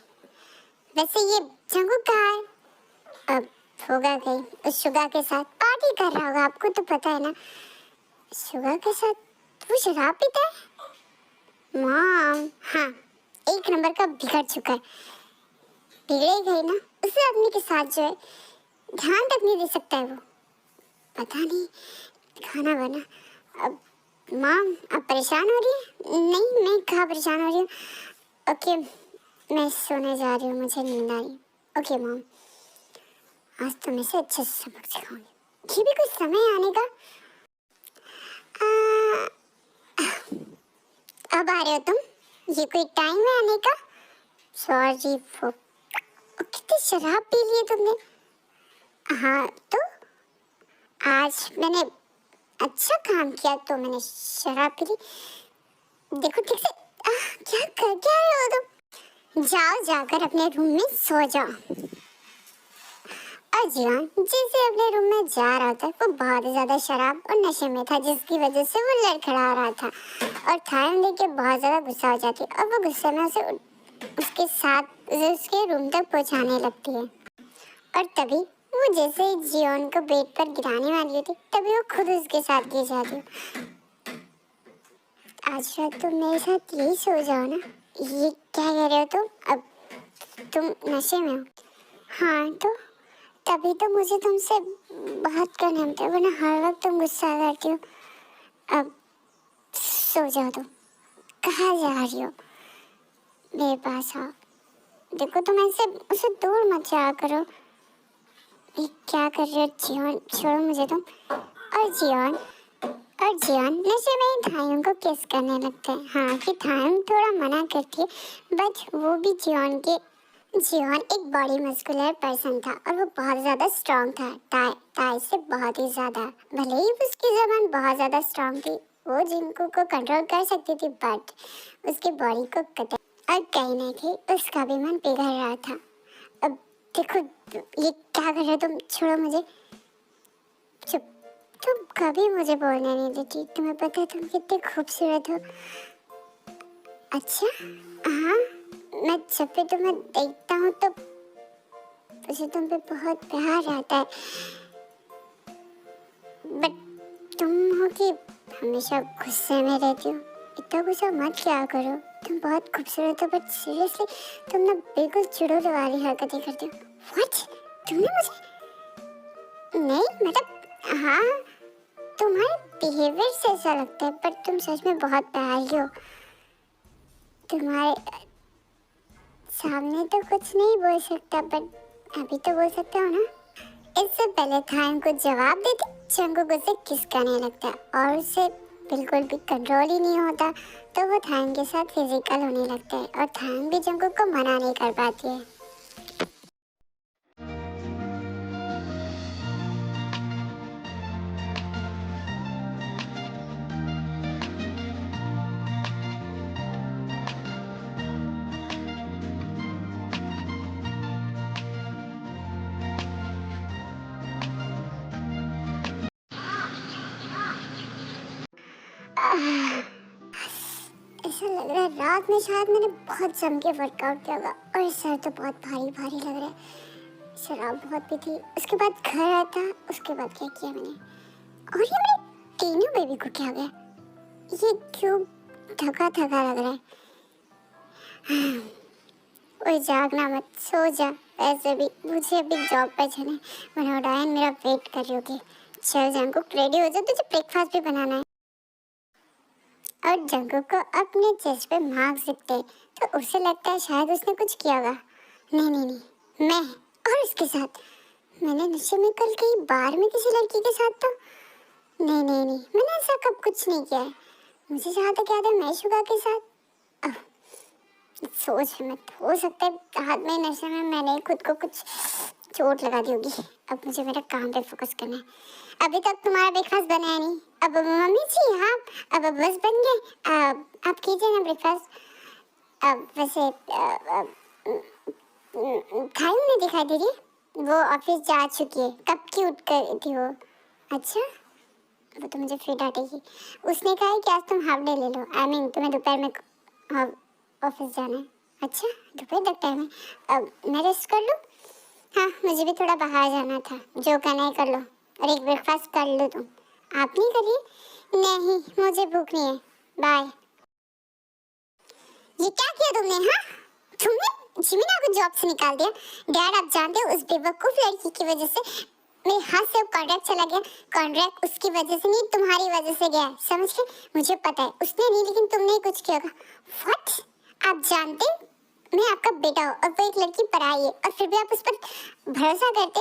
वैसे ये जंगू कहाँ है? अब होगा कहीं उस शुगा के साथ पार्टी कर रहा होगा, आपको तो पता है ना। शुगा के साथ वो शराब पीता है? मॉम, हाँ, एक नंबर का बिगड़ चुका है। बिगड़ेगा ही ना, उस आदमी के साथ जो है ध्यान तक नहीं दे सकता है वो। पता नहीं खाना बना। अब मॉम, आप परेशान हो रही है? नहीं, मैं कहाँ परेशान हो रही हूँ। ओके, मैं सोने जा रही हूँ, मुझे नींद आ रही। ओके मॉम, आज तो मैं से अच्छे से सबक सिखाऊंगी। ये भी कुछ समय आने का। अब आ रहे हो तुम? ये कोई टाइम है आने का? सॉरी, वो कितनी शराब पी ली है तुमने? हाँ तो आज मैंने अच्छा काम किया तो मैंने शराब पी ली। देखो ठीक से, क्या रहे हो तुम? जाओ, जाकर अपने रूम में सो जाओ। अजीवन जिसे अपने रूम में जा रहा था वो बहुत ही ज्यादा शराब और नशे में था, जिसकी वजह से वो लड़खड़ा रहा था और थायम देख के बहुत ज्यादा गुस्सा हो जाती और वो गुस्से में उसके साथ उसके रूम तक पहुंचाने लगती है। और तभी वो जैसे ही जियोन को बेड पर गिराने वाली होती तभी वो खुद उसके साथ गिर जाती। आज रात तुम मेरे साथ यही सो जाओ ना। ये क्या कह रहे हो तुम? अब तुम नशे में हो? हाँ तो तभी तो मुझे तुमसे बात करना होता है, वरना हर वक्त तुम गुस्सा करती हो। अब सो जाओ तुम। कहाँ जा रही हो? मेरे पास आओ। देखो तुम ऐसे उसे दूर मत जाया करो। ये क्या कर रहे हो जियोन? छोड़ो मुझे तुम। और जियोन नशे में ही थायम को किस करने लगते हैं। हाँ कि थायम थोड़ा मना करती है, बट वो भी जियोन एक बॉडी मस्कुलर पर्सन था और वो बहुत ज़्यादा स्ट्रॉन्ग था, ताई से बहुत ही ज़्यादा। भले ही उसकी ज़बान बहुत ज़्यादा स्ट्रॉन्ग थी, वो जिनको को कंट्रोल कर सकती थी, बट उसकी बॉडी को कतई और कहीं ना कहीं उसका भी मन पिघल रहा था। अब देखो ये क्या कर रहे हो तुम? छोड़ो मुझे। चुप। तुम कभी मुझे बोलने नहीं देती, तुम्हें पता है तुम कितनी खूबसूरत हो। अच्छा हाँ, मैं जब भी तुम्हें देखता हूँ तो मुझे तुम पे बहुत प्यार आता है, बट तुम हो कि हमेशा गुस्से में रहती हो। इतना गुस्सा मत किया करो, तुम बहुत खूबसूरत हो, बट सीरियसली तुम ना बिल्कुल चिड़ोर वाली हरकतें करती हो। व्हाट? तुमने मुझे? नहीं मतलब हाँ, तुम्हारे बिहेवियर से ऐसा लगता है, पर तुम सच में बहुत प्यारी हो। तुम्हारे सामने तो कुछ नहीं बोल सकता, बट अभी तो बोल सकता हो ना। इससे पहले थायम को जवाब देते जंगकुक उसे किस करने लगता है और उसे बिल्कुल भी कंट्रोल ही नहीं होता, तो वो थायम के साथ फिजिकल होने लगता है और थायम भी जंगकुक को मना नहीं कर पाती है। लग रहा है रात में शायद मैंने बहुत जम के वर्कआउट किया होगा और सर तो बहुत भारी भारी लग रहा है। शराब बहुत पी थी, उसके बाद घर आया था, उसके बाद क्या किया मैंने, और ये मेरे तीनों बेबी को क्या गया, ये क्यों थका थका लग रहा है। ओए जागना मत, सो जा। वैसे भी मुझे अभी जॉब पर जाना है, मनोडायन मेरा वेट कर रही होगी। चल जंकुक रेडी हो जा, तुझे ब्रेकफास्ट भी बनाना है। और जंकुक को अपने चेस्ट पे मार्क्स दिखते तो उसे लगता है शायद उसने कुछ किया होगा। नहीं नहीं नहीं, मैं और उसके साथ, मैंने नशे में कल कहीं बार में किसी लड़की के साथ तो नहीं नहीं नहीं, मैंने ऐसा कब कुछ नहीं किया है। मुझे जहाँ तक याद है मैं शुगा के साथ सोच मत, हो सकता है हाथ में नशे में मैंने खुद को कुछ चोट लगा दी होगी। अब मुझे मेरा काम पे फोकस करना है। अभी तक तुम्हारा ब्रेकफास्ट बना है नहीं। अब मम्मी जी हाँ, अब बस बन गए। आप कीजिए ना ब्रेकफास्ट। अब वैसे खाई नहीं दिखाई दे रही, वो ऑफिस जा चुकी है। कब की उठ कर थी वो? अच्छा, वो तो मुझे फिर डांटेगी। उसने कहा है कि आज तुम हाफ डे ले लो। आई मीन तुम्हें दोपहर में ऑफिस जाना है। अच्छा, दोपहर तक टाइम है। अब मैं रेस्ट कर लूँ? हाँ, मुझे भी थोड़ा बाहर जाना था। जो करना है कर लो, और एक ब्रेकफास्ट कर लो तुम। आप नहीं करिए? नहीं, मुझे भूख नहीं है। बाय। ये क्या किया तुमने? हाँ, तुमने जिमिना को जॉब से निकाल दिया। डैड, आप जानते हो उस बेवकूफ लड़की की वजह से मेरे हाथ से कॉन्ट्रैक्ट चला गया। कॉन्ट्रैक्ट उसकी वजह से नहीं, तुम्हारी वजह से गया है, समझ गए? मुझे पता है उसने नहीं, लेकिन तुमने ही कुछ किया होगा। व्हाट? आप जानते मैं आपका बेटा हूँ और वो एक लड़की पराई है, और फिर भी आप उस पर भरोसा करते?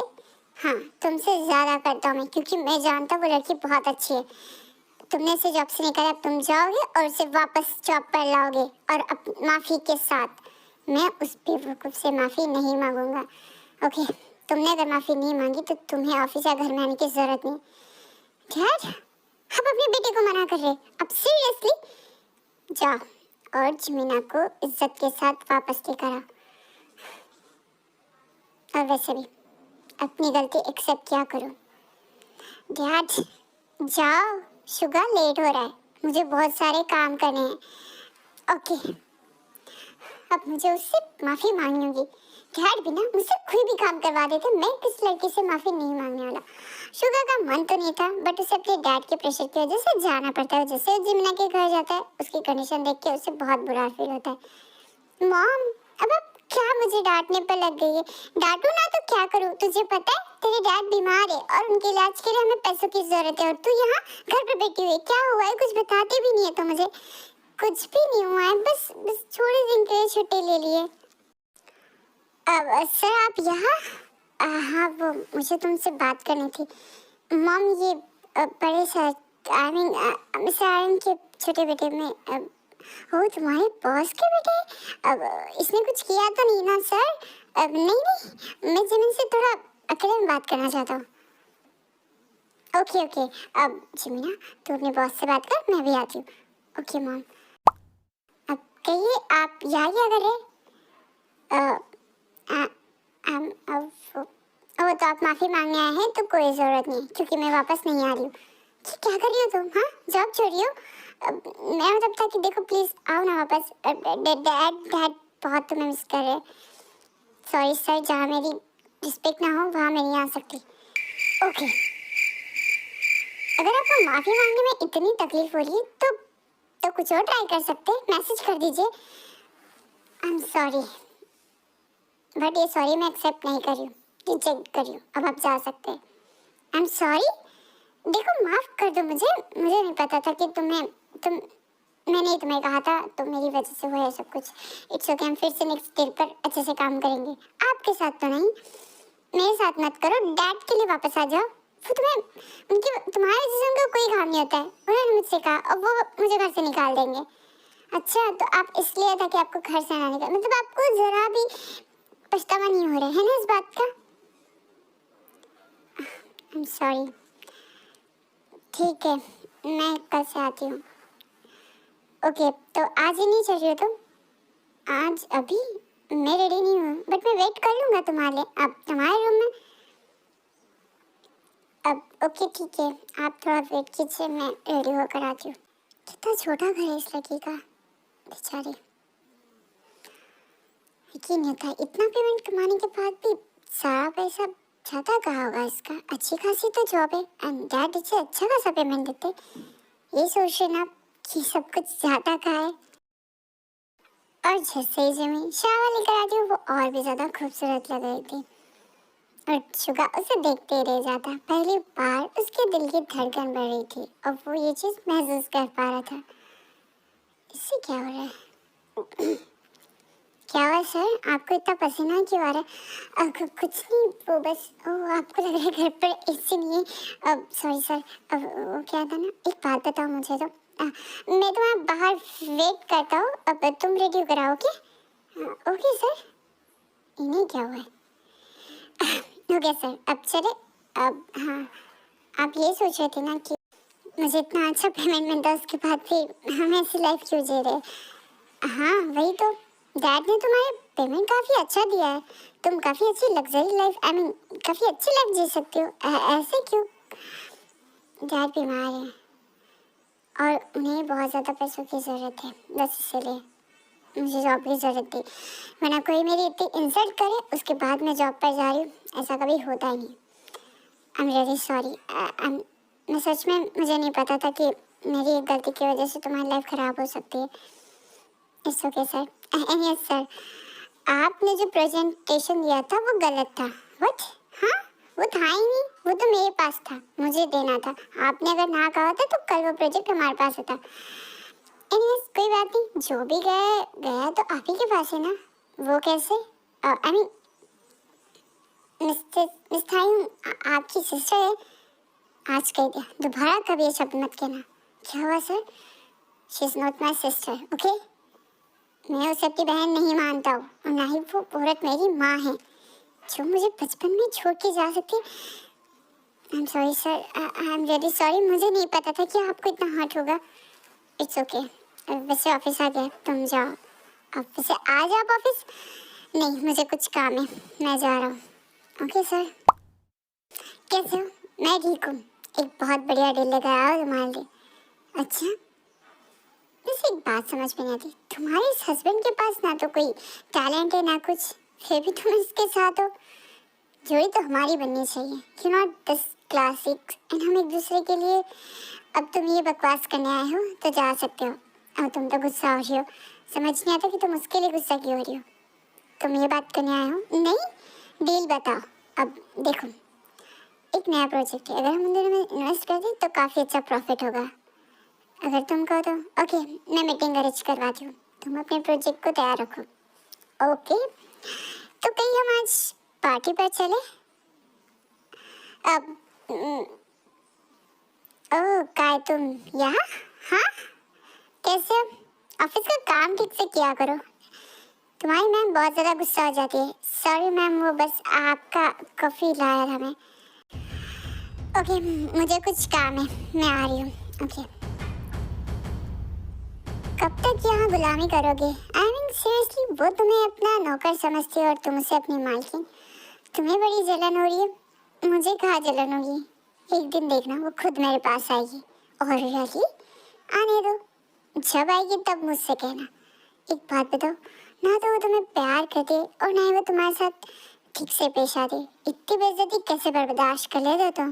हाँ, तुमसे ज्यादा करता हूँ मैं, क्योंकि मैं जानता हूँ वो लड़की बहुत अच्छी है। तुमने इसे जॉब से निकाला, अब तुम जाओगे और उसे वापस जॉब पर लाओगे, और माफी के साथ। मैं उस बेवकूफ से माफी नहीं मांगूंगा। ओके, तुमने अगर माफी नहीं मांगी तो तुम्हें ऑफिस या घर में आने की जरूरत नहीं। डैड, आप अपने बेटे को मना कर रहे? अब सीरियसली? जाओ और जमीना को इज्जत के साथ वापस लेकर आओ। और वैसे भी अपनी गलती एक्सेप्ट किया करो। डैड, जाओ, शुगर लेट हो रहा है, मुझे बहुत सारे काम करने हैं। ओके, अब मुझे उससे माफी मांगनी होगी। डैड बिना मुझसे कोई भी काम करवा देते, मैं किस लड़की से माफी नहीं मांगने वाला। शुगर का मन तो नहीं था, बट उसे अपने डैड के प्रेशर की वजह से जाना पड़ता है। जैसे जिमिना के घर जाता है, उसकी कंडीशन देख के उसे बहुत बुरा फील होता है। मॉम, अब आप क्या मुझे डांटने पर लग गई है? डांटू ना तो क्या करूं? तुझे पता है तेरे डैड बीमार है और उनके इलाज के लिए हमें पैसों की जरूरत है, और तू यहाँ घर पे बैठी हुई है। क्या हुआ है? कुछ बताते भी नहीं है तो मुझे। कुछ भी नहीं हुआ है, बस बस थोड़े दिन के लिए छुट्टी ले लिए। अब सर आप यहाँ? हाँ, वो मुझे तुमसे बात करनी थी। मॉम, ये बड़े sir, I mean mister Aryan के छोटे बेटे में वो तुम्हारे बॉस के बेटे? अब इसने कुछ किया तो नहीं ना सर? अब नहीं नहीं, मैं जिमिन से थोड़ा अकेले में बात करना चाहता हूँ। ओके ओके, अब जिमिना तू अपने बॉस से बात कर, मैं भी आती हूँ। Okay mom. अब कहिए, आप यहाँ क्या कर रहे हैं? वो तो आप माफी मांगने आए हैं तो कोई जरूरत नहीं, क्योंकि मैं वापस नहीं आ रही हूँ। क्या कर रही हो तुम? हाँ, जॉब छोड़ रही हो? मैं मतलब था कि देखो प्लीज आओ ना वापस। डैड डैड बहुत तुम्हें मिस कर रहे हैं। सॉरी सर, जहाँ मेरी रिस्पेक्ट ना हो वहाँ मैं नहीं आ सकती। ओके, अगर आपको माफी मांगने में इतनी तकलीफ हो रही है तो कुछ और ट्राई कर सकते हैं। मैसेज कर दीजिए। आई एम सॉरी, बट ये सॉरी मैं एक्सेप्ट नहीं कर रही हूँ, रिजेक्ट कर रही हूँ। अब आप जा सकते हैं। आई एम सॉरी। देखो माफ कर दो मुझे नहीं पता था कि मैंने ही तुम्हें कहा था, तो मेरी वजह से हुआ है सब कुछ। इट्स ओके, हम फिर से नेक्स्ट डे पर अच्छे से काम करेंगे। आपके साथ तो नहीं, मेरे साथ मत करो। डैड के लिए वापस आ जाओ। वो तुम्हारे वजह से उनको कोई काम नहीं होता है। उन्होंने मुझसे कहा और वो मुझे घर से निकाल देंगे। अच्छा, तो आप इसलिए था कि आपको घर से ना निकाल, मतलब आपको जरा भी पछतावा नहीं हो रहा है ना इस बात का? आई एम सॉरी। ठीक है, मैं कल से आती हूँ। ओके, तो आज ही नहीं चल रही हो तुम? आज अभी मैं रेडी नहीं हूँ, बट मैं वेट कर लूँगा तुम्हारे लिए। अब तुम्हारे रूम में। अब ओके ठीक है, आप थोड़ा वेट कीजिए, मैं रेडी होकर आती हूँ। कितना छोटा घर है इस लड़की का, बेचारी, यकीन नहीं होता इतना पेमेंट कमाने के बाद भी सारा पैसा जाता कहाँ होगा इसका। अच्छी खासी तो जॉब है एंड डैड इसे अच्छा खासा पेमेंट देते। ये सोच रहे ना कि सब कुछ जाता कहाँ है। और जैसे ही जमीन शावर लेकर आती वो और भी ज्यादा खूबसूरत लग रही थी और शुगा उसे देखते ही रह जाता। पहली बार उसके दिल की धड़कन बढ़ रही थी और वो ये चीज महसूस कर पा रहा था। इससे क्या हो रहा है? क्या हुआ सर, आपको इतना पसीना क्यों आ रहा है? कुछ नहीं, वो बस आपको लग रहा है घर पर एसी नहीं है। अब सॉरी सर, अब वो क्या था ना, एक बात बताओ मुझे तो। मैं तुम्हारा बाहर वेट करता हूँ, अब तुम रेडी कराओगे? Okay sir. इन्हें क्या हुआ है? ओके सर, अब चले। अब हाँ, आप ये सोच रहे थे ना कि मुझे इतना अच्छा पेमेंट मिलता उसके बाद भी हम ऐसी लाइफ क्यों जी रहे? हाँ वही तो, डैड ने तुम्हारे पेमेंट काफ़ी अच्छा दिया है, तुम काफ़ी अच्छी लग्जरी लाइफ, आई मीन काफ़ी अच्छी लाइफ जी सकते हो। ऐसे क्यों? डैड बीमार है और उन्हें बहुत ज़्यादा पैसों की ज़रूरत है, बस इसीलिए मुझे जॉब की ज़रूरत थी। वरना कोई मेरी इतनी इंसल्ट करे उसके बाद मैं जॉब पर जा रही हूँ, ऐसा कभी होता ही नहीं। I am really sorry. मैं सच में, मुझे नहीं पता था कि मेरी एक गलती की वजह से तुम्हारी लाइफ ख़राब हो सकती है। It's okay sir. And yes sir, आपने जो प्रेजेंटेशन दिया था वो गलत था। व्हाट? हाँ, वो था ही नहीं, वो तो मेरे पास था, मुझे देना था। आपने अगर ना कहा होता तो कल वो प्रोजेक्ट हमारे पास होता। एनीवेज कोई बात नहीं, जो भी गया गया तो आप ही के पास है ना। वो कैसे? आई मीन मिस थाई आपकी सिस्टर है। आज कह दिया, दोबारा कभी ये शब्द मत कहना। क्या हुआ sir? She is not my sister, okay? मैं उसे अपनी बहन नहीं मानता हूँ और ना ही वो औरत मेरी माँ है जो मुझे बचपन में छोड़ के जा सकती। आई am sorry sir, I am very sorry, मुझे नहीं पता था कि आपको इतना हर्ट होगा। It's okay. वैसे ऑफिस आ गया, तुम जाओ। अब वैसे आ जाओ ऑफिस। नहीं, मुझे कुछ काम है, मैं जा रहा हूँ। Okay sir. कैसे हो? मैं ठीक हूँ। एक बहुत बढ़िया डील लेकर आया हूँ तुम्हारे लिए। अच्छा, वैसे एक बात समझ में नहीं आती, तुम्हारे इस हस्बैंड के पास ना तो कोई टैलेंट है ना कुछ, फिर भी तुम इसके साथ हो। जोड़ी तो हमारी बननी चाहिए, क्यों नॉट दिस क्लासिक। एंड हम एक दूसरे के लिए। अब तुम ये बकवास करने आए हो तो जा सकते हो। अब तुम तो गुस्सा हो रही हो, समझ नहीं आता कि तुम उसके लिए गुस्सा क्यों हो रही हो। तुम ये बात करने आए हो? नहीं, डील बताओ। अब देखो, एक नया प्रोजेक्ट है, अगर हम इन दोनों में इन्वेस्ट कर दें तो काफ़ी अच्छा प्रॉफिट होगा। अगर तुम कहो तो ओके, मैं मीटिंग अरेंज करवाती हूँ, तुम अपने प्रोजेक्ट को तैयार रखो। ओके, तो कहीं हम आज पार्टी पर चले? अब ओह काय तुम यहाँ? हाँ, कैसे हो? ऑफिस का काम ठीक से किया करो, तुम्हारी मैम बहुत ज़्यादा गुस्सा हो जाती है। सॉरी मैम, वो बस आपका कॉफ़ी लाया था मैं। ओके, मुझे कुछ काम है, मैं आ रही हूँ। ओके। कब तक यहाँ गुलामी करोगे? आई मीन सीरियसली, वो तुम्हें अपना नौकर समझती है और तुम उसे अपनी मालकिन। तुम्हें बड़ी जलन हो रही है, मुझे कहाँ जलन होगी। एक दिन देखना वो खुद मेरे पास आएगी। और रियली? आने दो, जब आएगी तब मुझसे कहना। एक बात बताओ, ना तो वो तुम्हें प्यार करती और ना ही वो तुम्हारे साथ ठीक से पेश आती। इतनी बेइज्जती कैसे बर्दाश्त कर लेते हो तुम?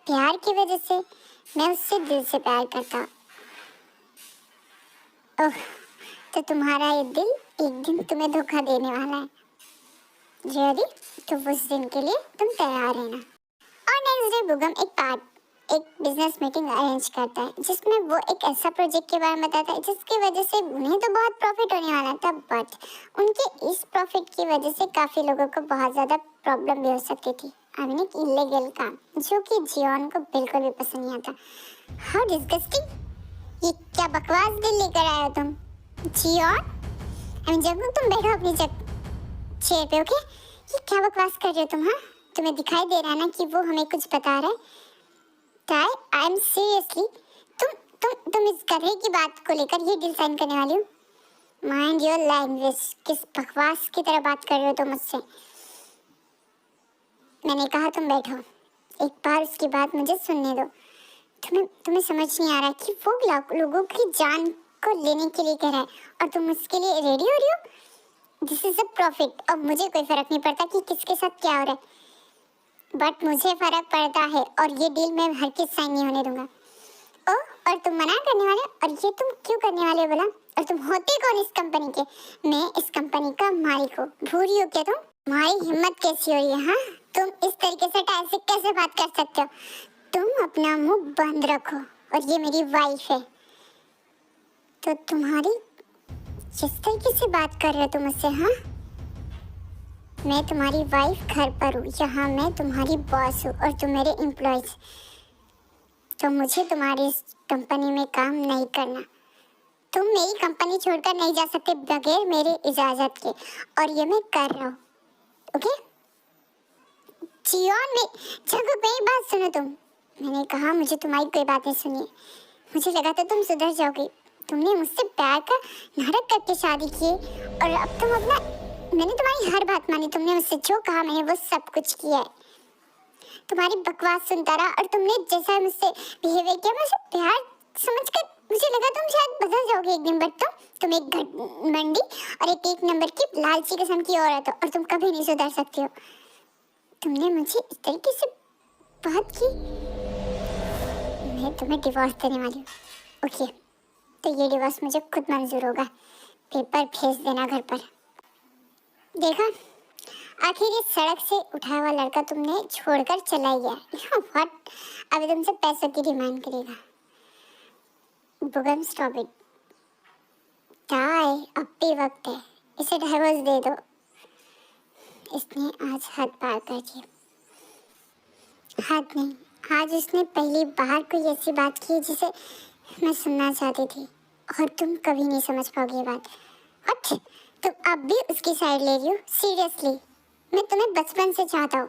प्यार की वजह से मैं उससे दिल से प्यार करता। ओह, तो तुम्हारा ये दिल एक दिन तुम्हें धोखा देने वाला है। रियली? तो उस दिन के लिए तुम तैयार रहना। और नेक्स्ट डे बुगम एक बिजनेस मीटिंग अरेंज करता है जिसमें वो एक ऐसा प्रोजेक्ट के बारे में बताता है जिसकी वजह से उन्हें तो बहुत प्रॉफिट होने वाला था, बट उनके इस प्रॉफिट की वजह से काफ़ी लोगों को बहुत ज़्यादा प्रॉब्लम भी हो सकती थी। आई मीन एक इलीगल काम जो कि जियोन को बिल्कुल भी पसंद नहीं आता। How disgusting! ये क्या बकवास दिल लेकर आए हो तुम? जियोन, आई मीन जब तुम बैठो अपनी चेयर पे, ओके? ये क्या बकवास कर रहे हो तुम? हाँ, तुम्हें दिखाई दे रहा है ना कि वो हमें कुछ बता रहा है? टाई, आई एम सीरियसली, तुम इस गधे की बात को लेकर ये डील साइन करने वाली हो? माइंड योर लैंग्वेज, किस बकवास की तरह बात कर रहे हो तुम मुझसे? मैंने कहा तुम बैठो, एक बार उसकी बात मुझे सुनने दो। तुम्हें समझ नहीं आ रहा कि वो लोगों की जान को लेने के लिए कह रहा है और तुम उसके लिए रेडी हो रही हो। This is a profit. अब मुझे कोई फर्क नहीं पड़ता कि किसके साथ क्या हो रहा है, बट मुझे फर्क पड़ता है और ये डील मैं हर किस साइन नहीं होने दूंगा। ओ, और तुम मना करने वाले, और ये तुम क्यों करने वाले हो बोला? और तुम होते कौन इस कंपनी के? मैं इस कंपनी का मालिक हूँ, भूल रही हो क्या तुम? तुम्हारी हिम्मत कैसी हो रही है? हाँ, तुम इस तरीके से ऐसे कैसे बात कर सकते हो? तुम अपना मुंह बंद रखो, और ये मेरी वाइफ है। तो तुम्हारी जिस तरीके से बात कर रहे हो तुम मुझसे, हाँ? मैं तुम्हारी वाइफ घर पर हूँ, यहाँ मैं तुम्हारी बॉस हूँ और तुम मेरे एम्प्लॉयज। तो मुझे तुम्हारी इस कंपनी में काम नहीं करना। तुम मेरी कंपनी छोड़कर नहीं जा सकते बगैर मेरे इजाज़त के, और ये मैं कर रहा हूँ। ओके जियोन, में चलो मेरी बात सुनो तुम। मैंने कहा मुझे तुम्हारी कोई बात नहीं सुनी। मुझे लगा था तुम सुधर जाओगी। तुमने मुझसे प्यार का नाटक करके शादी की और अब तुम अपना, मैंने तुम्हारी हर बात मानी। तुमने मुझसे जो कहा मैंने वो सब कुछ किया है। तुम्हारी बकवास सुनता रहा और तुमने जैसा मुझसे बिहेवियर किया मैं उसे प्यार समझकर, मुझे लगा तुम शायद बदल जाओगे एक दिन, बट तुम एक घमंडी और एक नंबर की लालची किस्म की औरत हो और तुम कभी नहीं सुधर सकती हो। तुमने मुझे इस तरीके से बात की, मैं तुम्हें डिवोर्स देने वाली हूँ। ओके, तो ये डिवोर्स मुझे खुद मंजूर होगा। पेपर भेज देना घर पर। देखा, आखिर इस सड़क से उठाया हुआ लड़का तुमने छोड़कर चला ही गया। व्हाट, अभी तुमसे पैसों की डिमांड करेगा। बुगम स्टॉप इट। टाई, अब भी वक्त है, इसे डाइवोर्स दे दो। इसने आज हद पार कर दी। हद नहीं, आज उसने पहली बार कोई ऐसी बात की जिसे मैं सुनना चाहती थी, और तुम कभी नहीं समझ पाओगे ये बात। व्हाट, तुम अब भी उसकी साइड ले रही हो? सीरियसली, मैं तुम्हें बचपन से चाहता हूँ।